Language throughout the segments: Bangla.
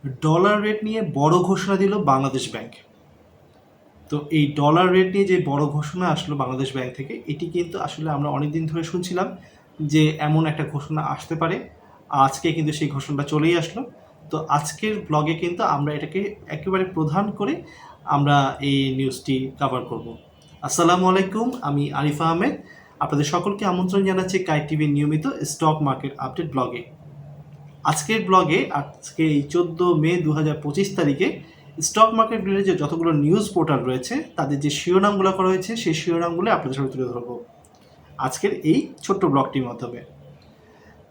ডলার রেট নিয়ে বড় ঘোষণা দিল বাংলাদেশ ব্যাংক। তো এই ডলার রেট নিয়ে যে বড় ঘোষণা আসলো বাংলাদেশ ব্যাংক থেকে, এটি কিন্তু আসলে আমরা অনেকদিন ধরে শুনছিলাম যে এমন একটা ঘোষণা আসতে পারে। আজকে কিন্তু সেই ঘোষণাটা চলেই আসলো। তো আজকের ব্লগে কিন্তু আমরা এটাকে একেবারে প্রধান করে আমরা এই নিউজটি কভার করব। আসসালামু আলাইকুম, আমি আরিফ আহমেদ। আপনাদের সকলকে আমন্ত্রণ জানাচ্ছি কাই টিভির নিয়মিত স্টক মার্কেট আপডেট ব্লগে। আজকের ব্লগে আজকে এই 14 মে 2025 তারিখে স্টক মার্কেট রিলেটেড যে যতগুলো নিউজ পোর্টাল রয়েছে তাদের যে শিরোনামগুলো করা হয়েছে সেই শিরোনামগুলো আপনাদের সামনে তুলে ধরবো আজকের এই ছোট্ট ব্লগটির মাধ্যমে।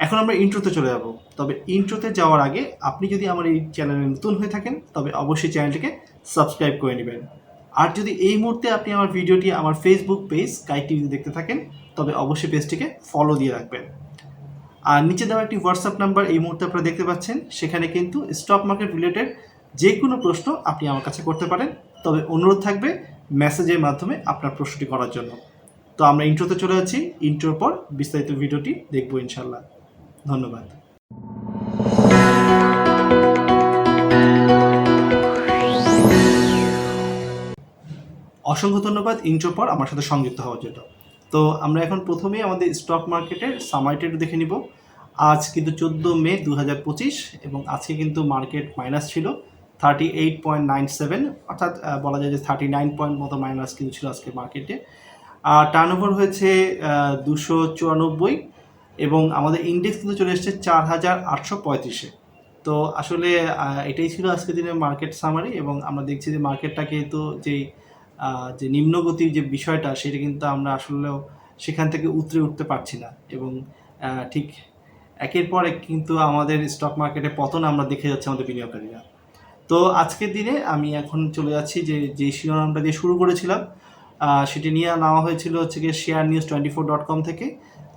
এখন আমরা ইন্ট্রোতে চলে যাব। তবে ইন্ট্রোতে যাওয়ার আগে আপনি যদি আমার এই চ্যানেলে নতুন হয়ে থাকেন তবে অবশ্যই চ্যানেলটিকে সাবস্ক্রাইব করে নেবেন। আর যদি এই মুহূর্তে আপনি আমার ভিডিওটি আমার ফেসবুক পেজ কাই টিভি দেখতে থাকেন তবে অবশ্যই পেজটিকে ফলো দিয়ে রাখবেন। আর নিচে দেওয়া একটি হোয়াটসঅ্যাপ নাম্বার এই মুহূর্তে আপনারা দেখতে পাচ্ছেন, সেখানে কিন্তু স্টক মার্কেট রিলেটেড যে কোনো প্রশ্ন আপনি আমার কাছে করতে পারেন। তবে অনুরোধ থাকবে মেসেজের মাধ্যমে আপনার প্রশ্নটি করার জন্য। তো আমরা ইন্ট্রোতে চলে যাচ্ছি। ইন্ট্রোর পর বিস্তারিত ভিডিওটি দেখবো ইনশাল্লাহ। ধন্যবাদ। অসংখ্য ধন্যবাদ ইন্ট্রোর পর আমার সাথে সংযুক্ত হওয়ার জন্য। তো আমরা এখন প্রথমেই আমাদের স্টক মার্কেটের সামারিটা একটু দেখে নিব। আজ কিন্তু 14 মে 2025 এবং আজকে কিন্তু মার্কেট মাইনাস ছিল 38.97, অর্থাৎ বলা যায় যে 39 পয়েন্ট মতো মাইনাস কিন্তু ছিল আজকে মার্কেটে। আর টার্নওভার হয়েছে 294 এবং আমাদের ইন্ডেক্স কিন্তু চলে এসেছে 4835-এ। তো আসলে এটাই ছিল আজকের দিনের মার্কেট সামারি এবং আমরা দেখছি যে মার্কেটটাকে তো যে নিম্নগতির যে বিষয়টা সেটা কিন্তু আমরা আসলেও সেখান থেকে উতরে উঠতে পারছি না এবং ঠিক একের পর এক কিন্তু আমাদের স্টক মার্কেটে পতন আমরা দেখে যাচ্ছি আমাদের বিনিয়োগকারীরা। তো আজকের দিনে আমি এখন চলে যাচ্ছি যে শিরোনামটা দিয়ে শুরু করেছিলাম, সেটি নিয়ে নেওয়া হয়েছিল হচ্ছে গিয়ে sharenews24.com থেকে।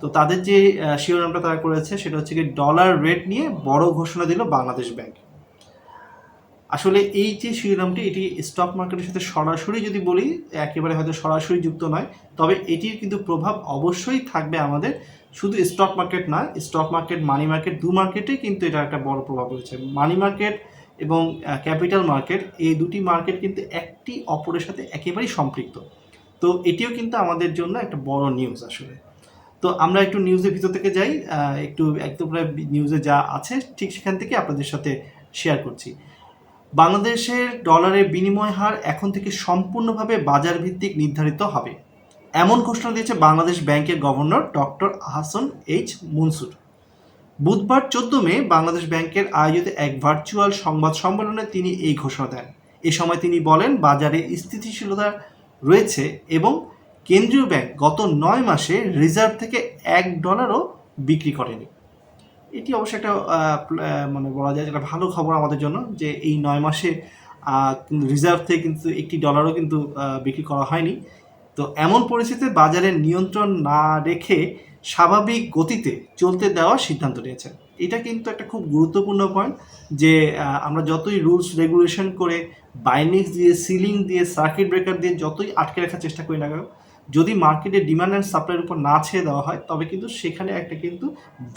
তো তাদের যে শিরোনামটা তারা করেছে সেটা হচ্ছে গিয়ে ডলার রেট নিয়ে বড় ঘোষণা দিল বাংলাদেশ ব্যাংক। আসলে এই যে শিরোনামটি এটি স্টক মার্কেটের সাথে সরাসরি যদি বলি একেবারে হয়তো সরাসরি যুক্ত নয়, তবে এটির কিন্তু প্রভাব অবশ্যই থাকবে আমাদের শুধু স্টক মার্কেট না, স্টক মার্কেট মানি মার্কেট দু মার্কেটে কিন্তু এটা একটা বড় প্রভাব রয়েছে। মানি মার্কেট এবং ক্যাপিটাল মার্কেট এই দুটি মার্কেট কিন্তু একটি অপরের সাথে একেবারেই সম্পৃক্ত। তো এটিও কিন্তু আমাদের জন্য একটা বড় নিউজ আসলে। তো আমরা একটু নিউজের ভিতর থেকে যাই, একটু একদম নিউজে যা আছে ঠিক সেখান থেকে আপনাদের সাথে শেয়ার করছি। বাংলাদেশের ডলারের বিনিময় হার এখন থেকে সম্পূর্ণভাবে বাজার ভিত্তিক নির্ধারিত হবে, এমন ঘোষণা দিয়েছে বাংলাদেশ ব্যাংকের governor doctor Ahsan H Mansur. বুধবার 14 মে বাংলাদেশ ব্যাংকের আয়োজিত এক ভার্চুয়াল সংবাদ সম্মেলনে তিনি এই ঘোষণা দেন। এ সময় তিনি বলেন, বাজারে স্থিতিশীলতা রয়েছে এবং কেন্দ্রীয় ব্যাংক গত 9 মাসে রিজার্ভ থেকে $1 বিক্রি করেনি। এটি অবশ্যই একটা মানে বলা যায় একটা ভালো খবর আমাদের জন্য যে এই 9 মাসে রিজার্ভ থেকে কিন্তু $1 কিন্তু বিক্রি করা হয়নি। তো এমন পরিস্থিতিতে বাজারের নিয়ন্ত্রণ না রেখে স্বাভাবিক গতিতে চলতে দেওয়ার সিদ্ধান্ত নিয়েছে। এটা কিন্তু একটা খুব গুরুত্বপূর্ণ পয়েন্ট যে আমরা যতই রুলস রেগুলেশন করে বাইন্ডিংস দিয়ে সিলিং দিয়ে সার্কিট ব্রেকার দিয়ে যতই আটকে রাখার চেষ্টা করি না কেন, যদি মার্কেটের ডিমান্ড অ্যান্ড সাপ্লাইয়ের উপর না ছেড়ে দেওয়া হয় তবে কিন্তু সেখানে একটা কিন্তু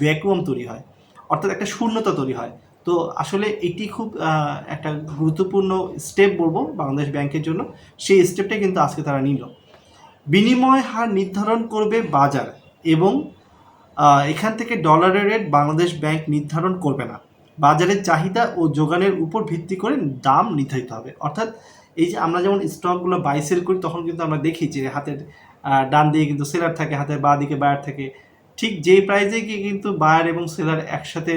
ভ্যাকুয়াম তৈরি হয়, অর্থাৎ একটা শূন্যতা তৈরি হয়। তো আসলে এটি খুব একটা গুরুত্বপূর্ণ স্টেপ বলবো বাংলাদেশ ব্যাংকের জন্য। সেই স্টেপটা কিন্তু আজকে তারা নিল। বিনিময় হার নির্ধারণ করবে বাজার এবং এখান থেকে ডলারের রেট বাংলাদেশ ব্যাংক নির্ধারণ করবে না। বাজারের চাহিদা ও যোগানের উপর ভিত্তি করে দাম নির্ধারিত হবে। অর্থাৎ এই যে আমরা যেমন স্টকগুলো বাই সেল করি তখন কিন্তু আমরা দেখি যে হাতের ডান দিকে কিন্তু সেলার থাকে, হাতের বাঁ দিকে বায়ার থাকে। ঠিক যেই প্রাইসে গিয়ে কিন্তু বায়ার এবং সেলার একসাথে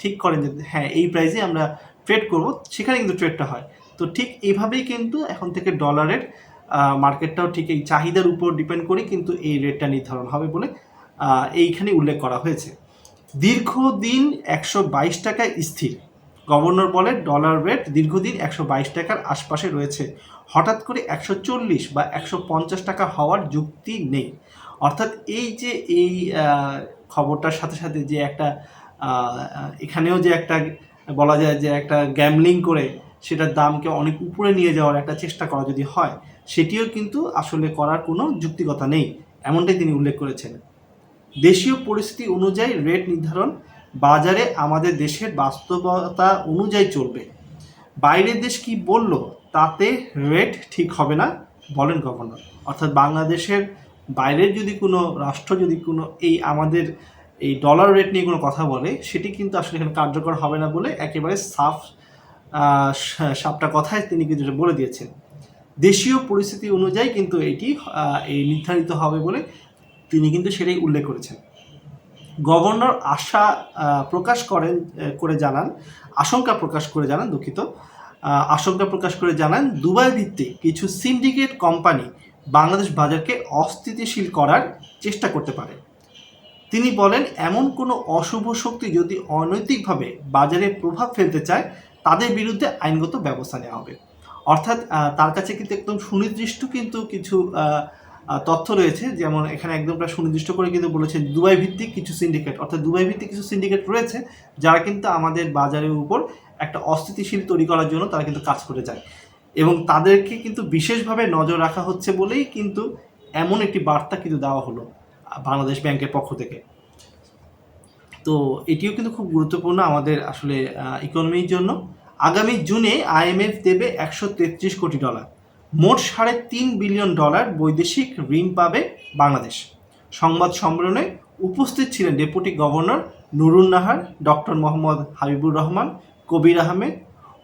ঠিক করেন যে হ্যাঁ এই প্রাইসে আমরা ট্রেড করব, সেখানে কিন্তু ট্রেডটা হয়। তো ঠিক এইভাবেই কিন্তু এখন থেকে ডলারের মার্কেটটাও ঠিক এই চাহিদার উপর ডিপেন্ড করে কিন্তু এই রেটটা নির্ধারণ হবে বলে এইখানে উল্লেখ করা হয়েছে। দীর্ঘদিন 122 টাকায় স্থির। গভর্নর বলে ডলার রেট দীর্ঘদিন 122 টাকার আশপাশে রয়েছে, হঠাৎ করে 140 বা 150 টাকা হওয়ার যুক্তি নেই। অর্থাৎ এই যে এই খবরটার সাথে সাথে যে একটা এখানেও যে একটা বলা যায় যে একটা গ্যামলিং করে সেটার দামকে অনেক উপরে নিয়ে যাওয়ার একটা চেষ্টা করা যদি হয়, সেটিও কিন্তু আসলে করার কোনো যুক্তিকতা নেই, এমনটাই তিনি উল্লেখ করেছেন। দেশীয় পরিস্থিতি অনুযায়ী রেট নির্ধারণ বাজারে আমাদের দেশের বাস্তবতা অনুযায়ী চলবে। বাইরের দেশ কি বলল তাতে রেট ঠিক হবে না বলেন গভর্নর। অর্থাৎ বাংলাদেশের বাইরের যদি কোনো রাষ্ট্র যদি কোনো আমাদের এই ডলার রেট নিয়ে কোনো কথা বলে, সেটি কিন্তু আসলে এখানে কার্যকর হবে না বলে একেবারে সাপটা কথায় তিনি কিন্তু বলে দিয়েছেন। দেশীয় পরিস্থিতি অনুযায়ী কিন্তু এটি নির্ধারিত হবে বলে তিনি কিন্তু সেটাই উল্লেখ করেছেন। গভর্নর আশঙ্কা প্রকাশ করে জানান দুবাই ভিত্তিক কিছু সিন্ডিকেট কোম্পানি বাংলাদেশ বাজারকে অস্থিতিশীল করার চেষ্টা করতে পারে। তিনি বলেন, এমন কোনো অশুভ শক্তি যদি অনৈতিকভাবে বাজারে প্রভাব ফেলতে চায় তাদের বিরুদ্ধে আইনগত ব্যবস্থা নেওয়া হবে। অর্থাৎ তার কাছে কিন্তু একদম সুনির্দিষ্ট কিন্তু কিছু তথ্য রয়েছে, যেমন এখানে একদম সুনির্দিষ্ট করে কিন্তু বলেছেন দুবাই ভিত্তিক কিছু সিন্ডিকেট রয়েছে যারা কিন্তু আমাদের বাজারের উপর একটা অস্থিতিশীল তৈরি করার জন্য তারা কিন্তু কাজ করে যায়, এবং তাদেরকে কিন্তু বিশেষভাবে নজর রাখা হচ্ছে বলেই কিন্তু এমন একটি বার্তা কিন্তু দেওয়া হলো বাংলাদেশ ব্যাংকের পক্ষ থেকে। তো এটিও কিন্তু খুব গুরুত্বপূর্ণ আমাদের আসলে ইকোনমির জন্য। আগামী জুনে IMF দেবে $133 কোটি, মোট $3.5 বিলিয়ন বৈদেশিক ঋণ পাবে বাংলাদেশ। সংবাদ সম্মেলনে উপস্থিত ছিলেন deputy governor Nurun Nahar, doctor Mohammad Habibur Rahman, Kabir Ahmed,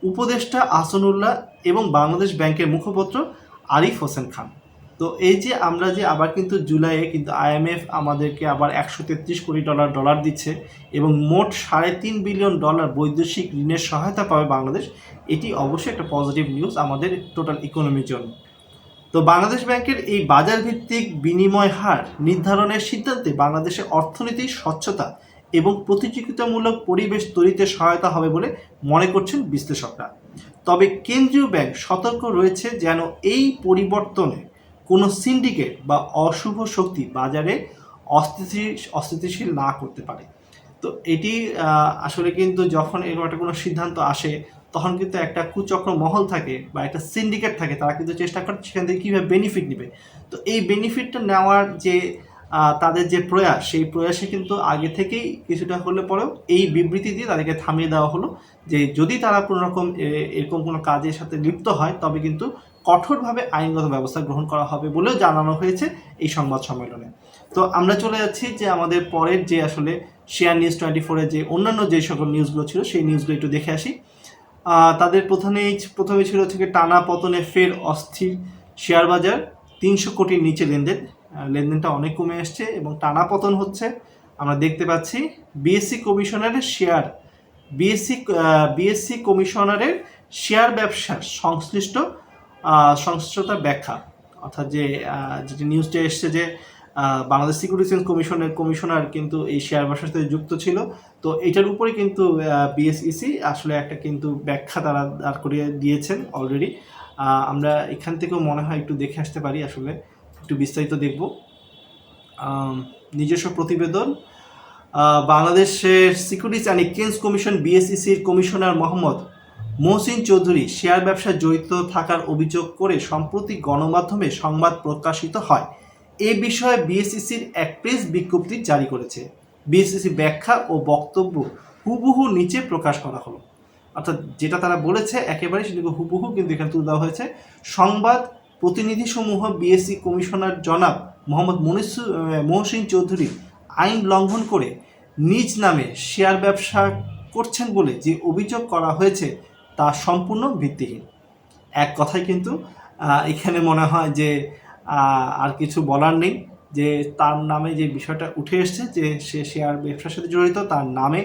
উপদেষ্টা আহসানুল্লাহ এবং বাংলাদেশ ব্যাংকের মুখপাত্র আরিফ হোসেন খান। তো এই যে আমরা যে আবার কিন্তু জুলাইয়ে কিন্তু IMF আমাদেরকে আবার $133 কোটি ডলার দিচ্ছে এবং মোট $3.5 বিলিয়ন বৈদেশিক ঋণের সহায়তা পাবে বাংলাদেশ, এটি অবশ্যই একটা পজিটিভ নিউজ আমাদের টোটাল ইকোনমির জন্য। তো বাংলাদেশ ব্যাংকের এই বাজার ভিত্তিক বিনিময় হার নির্ধারণের সিদ্ধান্তে বাংলাদেশের অর্থনীতির স্বচ্ছতা এবং প্রতিযোগিতামূলক পরিবেশ তৈরিতে সহায়তা হবে বলে মনে করছেন বিশ্লেষকরা। তবে কেন্দ্রীয় ব্যাংক সতর্ক রয়েছে যেন এই পরিবর্তনে কোনো সিন্ডিকেট বা অশুভ শক্তি বাজারে অস্থিতিশীল না করতে পারে। তো এটি আসলে কিন্তু যখন এরকম একটা কোনো সিদ্ধান্ত আসে তখন কিন্তু একটা কুচক্র মহল থাকে বা একটা সিন্ডিকেট থাকে, তারা কিন্তু চেষ্টা করে সেখান থেকে কীভাবে বেনিফিট নেবে। তো এই বেনিফিটটা নেওয়ার যে তাদের যে প্রয়াস, সেই প্রয়াসে কিন্তু আগে থেকেই কিছুটা হলে পরেও এই বিবৃতি দিয়ে তাদেরকে থামিয়ে দেওয়া হলো যে যদি তারা কোনো রকম এরকম কোনো কাজের সাথে লিপ্ত হয় তবে কিন্তু কঠোরভাবে আইনগত ব্যবস্থা গ্রহণ করা হবে বলেও জানানো হয়েছে এই সংবাদ সম্মেলনে। তো আমরা চলে যাচ্ছি যে আমাদের পরের যে আসলে শেয়ার নিউজ 24-এর যে অন্যান্য যে সকল নিউজগুলো ছিল সেই নিউজগুলো একটু দেখে আসি। তাদের প্রথমে ছিল থেকে টানা পতনে ফের অস্থির শেয়ার বাজার, 300 কোটির নিচে লেনদেনটা অনেক কমে আসছে এবং টানা পতন হচ্ছে। আমরা দেখতে পাচ্ছি বিএসসি কমিশনারের শেয়ার ব্যবসার সংশ্লিষ্টতার ব্যাখ্যা, অর্থাৎ যেটি নিউজটা এসছে যে বাংলাদেশ সিকিউরিটিজ কমিশনার কিন্তু এই শেয়ার ব্যবসার সাথে যুক্ত ছিল। তো এটার উপরে কিন্তু বিএসইসি আসলে একটা কিন্তু ব্যাখ্যা তারা দাঁড় করিয়ে দিয়েছেন অলরেডি। আমরা এখান থেকেও মনে হয় একটু দেখে আসতে পারি, আসলে একটু বিস্তারিত দেখব। নিজস্ব প্রতিবেদন, বাংলাদেশের সিকিউরিটিজ অ্যান্ড এক্সচেঞ্জ কমিশন বিএসইসির কমিশনার মোহাম্মদ মহসিন চৌধুরী শেয়ার ব্যবসায় জড়িত থাকার অভিযোগ করে সম্প্রতি গণমাধ্যমে সংবাদ প্রকাশিত হয়। এ বিষয়ে বিএসইসির এক প্রেস বিজ্ঞপ্তি জারি করেছে। বিএসইসি ব্যাখ্যা ও বক্তব্য হুবহু নিচে প্রকাশ করা হলো, অর্থাৎ যেটা তারা বলেছে একেবারে সেটাকে হুবহু কিন্তু এখানে তুলে দেওয়া হয়েছে। সংবাদ প্রতিনিধিসমূহ বিএসসি কমিশনার জনাব মোহাম্মদ মহসিন চৌধুরী আইন লঙ্ঘন করে নিজ নামে শেয়ার ব্যবসা করছেন বলে যে অভিযোগ করা হয়েছে তা সম্পূর্ণ ভিত্তিহীন। এক কথায় কিন্তু এখানে মনে হয় যে আর কিছু বলার নেই, যে তার নামে যে বিষয়টা উঠে এসছে যে সে শেয়ার ব্যবসার সাথে জড়িত, তার নামে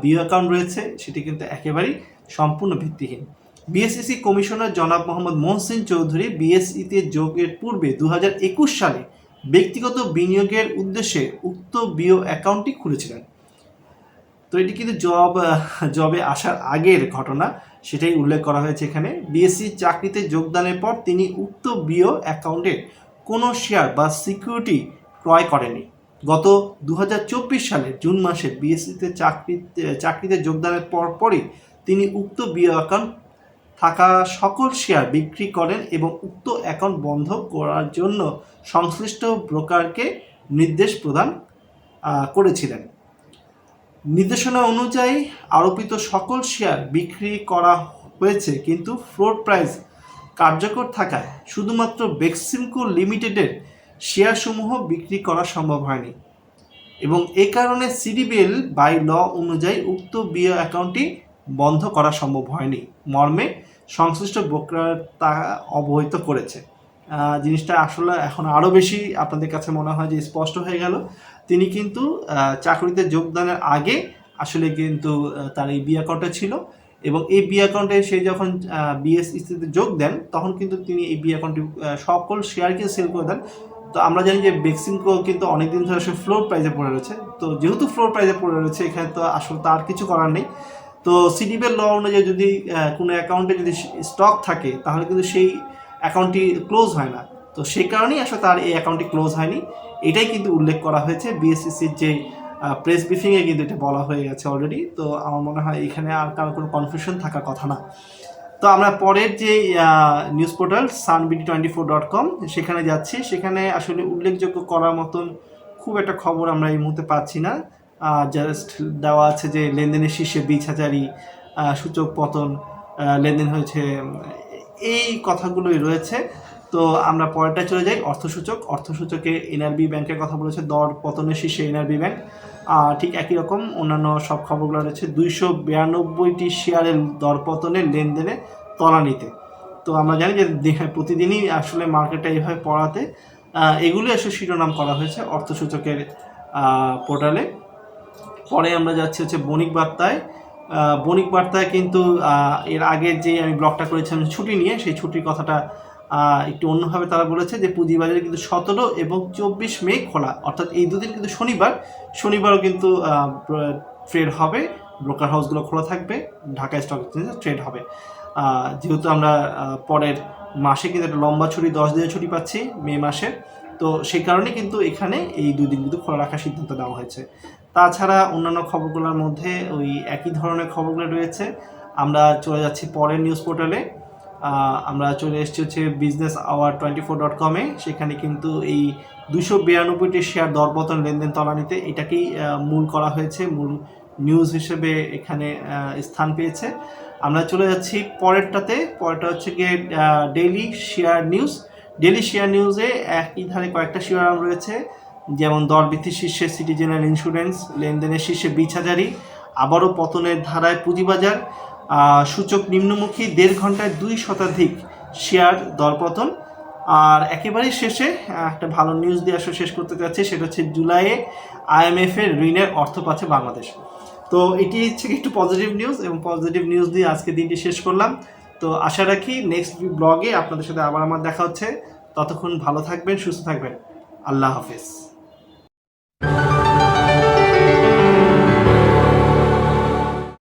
বিও অ্যাকাউন্ট রয়েছে, সেটি কিন্তু একেবারেই সম্পূর্ণ ভিত্তিহীন। বিএসইসি কমিশনার জনাব মোহাম্মদ মহসিন চৌধুরী বিএসইতে যোগের পূর্বে 2021 সালে ব্যক্তিগত বিনিয়োগের উদ্দেশ্যে উক্ত বিও অ্যাকাউন্টটি খুলেছিলেন। তো এটি কিন্তু জবে আসার আগের ঘটনা, সেটাই উল্লেখ করা হয়েছে এখানে। বিএসসি চাকরিতে যোগদানের পর তিনি উক্ত বিও অ্যাকাউন্টে কোনো শেয়ার বা সিকিউরিটি ক্রয় করেনি। গত 2024 সালের জুন মাসে বিএসসিতে চাকরিতে যোগদানের পরই তিনি উক্ত বিও অ্যাকাউন্ট থাকা সকল শেয়ার বিক্রি করেন এবং উক্ত অ্যাকাউন্ট বন্ধ করার জন্য সংশ্লিষ্ট ব্রোকারকে নির্দেশ প্রদান করেছিলেন। নির্দেশনা অনুযায়ী আরোপিত সকল শেয়ার বিক্রি করা হয়েছে, কিন্তু ফ্লোর প্রাইস কার্যকর থাকায় শুধুমাত্র বেক্সিমকো লিমিটেডের শেয়ারসমূহ বিক্রি করা সম্ভব হয়নি এবং এ কারণে সিডিবিএল বাই ল অনুযায়ী উক্ত বিও অ্যাকাউন্টটি বন্ধ করা সম্ভব হয়নি মর্মে সংশ্লিষ্ট ব্রোকার তা অবহিত করেছে। জিনিসটা আসলে এখন আরও বেশি আপনাদের কাছে মনে হয় যে স্পষ্ট হয়ে গেল। তিনি কিন্তু চাকরিতে যোগদানের আগে আসলে কিন্তু তার এই বি অ্যাকাউন্টে ছিল এবং এই বি অ্যাকাউন্টে সে যখন বিএসইসিতে যোগ দেন তখন কিন্তু তিনি এই বি অ্যাকাউন্টে সকল শেয়ারকে সেল করে দেন। তো আমরা জানি যে বেক্সিমকো কিন্তু অনেকদিন ধরে আসলে ফ্লোর প্রাইজে পড়ে রয়েছে, তো যেহেতু ফ্লোর প্রাইজে পড়ে রয়েছে এখানে তো আসলে তার কিছু করার নেই। তো সিডিবিএল ল অনুযায়ী যদি কোনো অ্যাকাউন্টে যদি স্টক থাকে তাহলে কিন্তু সেই অ্যাকাউন্টটি ক্লোজ হয় না, তো সেই কারণেই আসলে তার এই অ্যাকাউন্টটি ক্লোজ হয়নি। এটাই কিন্তু উল্লেখ করা হয়েছে বিএসইসির যে প্রেস ব্রিফিংয়ে কিন্তু এটা বলা হয়ে গেছে অলরেডি। তো আমার মনে হয় এখানে আর কারো কোনো কনফিউশন থাকার কথা না। তো আমরা পরের যে নিউজ পোর্টাল sunbd24.com সেখানে যাচ্ছি। সেখানে আসলে উল্লেখযোগ্য করার মতন খুব একটা খবর আমরা এই মুহূর্তে পাচ্ছি না। জাস্ট দেওয়া আছে যে লেনদেনের শীর্ষে 20,000ই সূচক পতন, লেনদেন হয়েছে, এই কথাগুলোই রয়েছে। তো আমরা পরেরটা চলে যাই অর্থসূচকে এনআরবি ব্যাংকের কথা বলেছে, দর পতনের শীর্ষে এনআরবি ব্যাংক। ঠিক একই রকম অন্যান্য সব খবরগুলো রয়েছে। 292টি শেয়ারের দরপতনের লেনদেনে তলানিতে। তো আমরা জানি যে প্রতিদিনই আসলে মার্কেটটা এইভাবে পড়াতে এগুলি আসলে শিরোনাম করা হয়েছে অর্থসূচকের পোর্টালে। পরে আমরা যাচ্ছি হচ্ছে বণিক বার্তায় কিন্তু এর আগে যে আমি ব্লগটা করেছিলাম ছুটি নিয়ে, সেই ছুটির কথাটা একটু অন্যভাবে তারা বলেছে যে পুঁজিবাজারে কিন্তু 17 এবং 24 মে খোলা, অর্থাৎ এই দুদিন কিন্তু শনিবারও কিন্তু ট্রেড হবে, ব্রোকার হাউসগুলো খোলা থাকবে, ঢাকা স্টক এক্সচেঞ্জে ট্রেড হবে। যেহেতু আমরা পরের মাসে কিন্তু একটা লম্বা ছুটি 10 দিনের ছুটি পাচ্ছি মে মাসে, তো সেই কারণে কিন্তু এখানে এই দুদিন কিন্তু খোলা রাখার সিদ্ধান্ত নেওয়া হয়েছে। তাছাড়া অন্যান্য খবরগুলোর মধ্যে ওই একই ধরনের খবরগুলো রয়েছে। আমরা চলে যাচ্ছি পরের নিউজ পোর্টালে। আমরা চলে এসেছি হচ্ছে businessahour24.com সেখানে কিন্তু এই 292টি শেয়ার দরপতন লেনদেন তলানিতে, এটাকেই মূল করা হয়েছে, মূল নিউজ হিসেবে এখানে স্থান পেয়েছে। আমরা চলে যাচ্ছি পরেরটা হচ্ছে গিয়ে ডেইলি শেয়ার নিউজে একই ধারে কয়েকটা শিরোনাম রয়েছে, যেমন দর বৃদ্ধির শীর্ষে সিটি জেনারেল ইন্স্যুরেন্স, লেনদেনের শীর্ষে 20,000ই, আবারও পতনের ধারায় পুঁজিবাজার, সূচক নিম্নমুখী, 1.5 ঘন্টায় 2 শতাধিক শেয়ার দরপতন। আর একেবারেই শেষে একটা ভালো নিউজ দিয়ে আসলে শেষ করতে চাচ্ছি, সেটা হচ্ছে জুলাইয়ে IMF এর ঋণের অর্থ পাচ্ছে বাংলাদেশ। তো এটি হচ্ছে একটু পজিটিভ নিউজ, এবং পজিটিভ নিউজ দিয়ে আজকে দিনটি শেষ করলাম। তো আশা রাখি নেক্সট ব্লগে আপনাদের সাথে আবার আমার দেখা হচ্ছে। ততক্ষণ ভালো থাকবেন, সুস্থ থাকবেন। আল্লাহ হাফেজ।